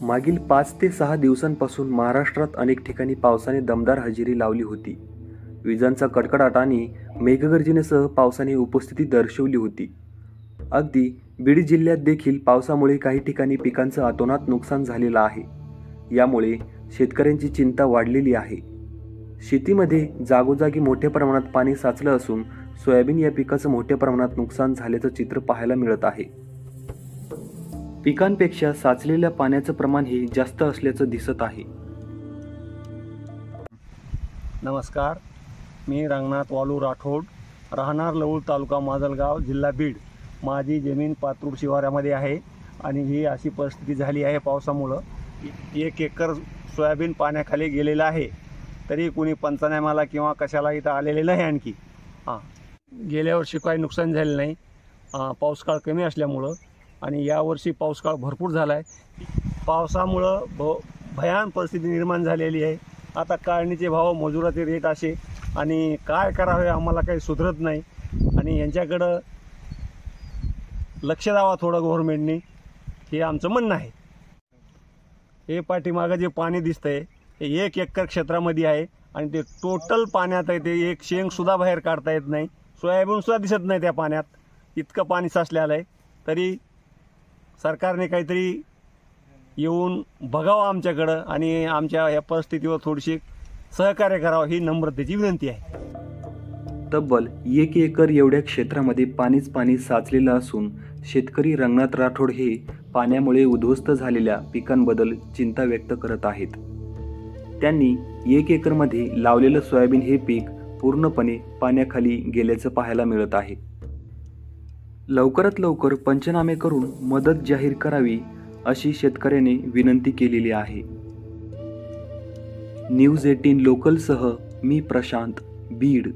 मागील 5 ते 6 दिवसांपासून महाराष्ट्रात अनेक ठिकाणी पावसाने दमदार हजेरी लावली होती. विजांचा कडकडाट आणि मेघगर्जनेसह पावसाने उपस्थिती दर्शवली होती. अगदी बीड जिल्ह्यात देखील पावसामुळे काही ठिकाणी पिकांचं अतोनात नुकसान झालेलं आहे. यामुळे शेतकऱ्यांची चिंता वाढलेली आहे. शेतीमध्ये जागोजागी मोठ्या प्रमाणात पाणी साचलं असून सोयाबीन या पिकाचं मोठ्या प्रमाणात नुकसान झाल्याचं चित्र पाहायला मिळत आहे. पिकांपेक्षा साचलेल्या पाण्याचं प्रमाण हे जास्त असल्याचं दिसत आहे. नमस्कार, मी रंगनाथ वालू राठोड, राहणार लवळ, तालुका माजलगाव, जिल्हा बीड. माझी जमीन पात्रूड शिवारामध्ये आहे आणि ही अशी परिस्थिती झाली आहे पावसामुळं. 1 एकर सोयाबीन पाण्याखाली गेलेलं आहे. तरी कोणी पंचनाम्याला किंवा कशाला इथं आलेले नाही. आणखी गेल्या वर्षी काही नुकसान झालं नाही पाऊस काळ कमी असल्यामुळं, आणि यावर्षी पाऊस काळ भरपूर झाला आहे. पावसामुळं भयान परिस्थिती निर्माण झालेली आहे. आता काढणीचे भाव, मजुराचे रेट असे, आणि काय करावे आम्हाला काही सुधरत नाही. आणि यांच्याकडं लक्ष द्यावा थोडं गव्हर्नमेंटने, हे आमचं म्हणणं आहे. हे पाठीमागं जे पाणी दिसतंय हे 1 एकर क्षेत्रामध्ये आहे आणि ते टोटल पाण्यात आहे. ते एक शेंगसुद्धा बाहेर काढता येत नाही, सोयाबीनसुद्धा दिसत नाही त्या पाण्यात, इतकं पाणी साचलेलं आहे. तरी सरकारने काहीतरी येऊन बघावं आमच्याकडं आणि आमच्या या परिस्थितीवर थोडीशी सहकार्य करावं, ही नम्रतेची विनंती आहे. तब्बल 1 एकर एवढ्या क्षेत्रामध्ये पाणीच पाणी साचलेलं असून शेतकरी रंगनाथ राठोड हे पाण्यामुळे उद्ध्वस्त झालेल्या पिकांबद्दल चिंता व्यक्त करत आहेत. त्यांनी 1 एकरमध्ये लावलेलं सोयाबीन हे पीक पूर्णपणे पाण्याखाली गेल्याचं पाहायला मिळत आहे. लवकरात लवकर पंचनामे करून मदत जाहीर करावी अशी शेतकऱ्याने विनंती केलेली आहे. न्यूज 18 लोकलसह मी प्रशांत, बीड.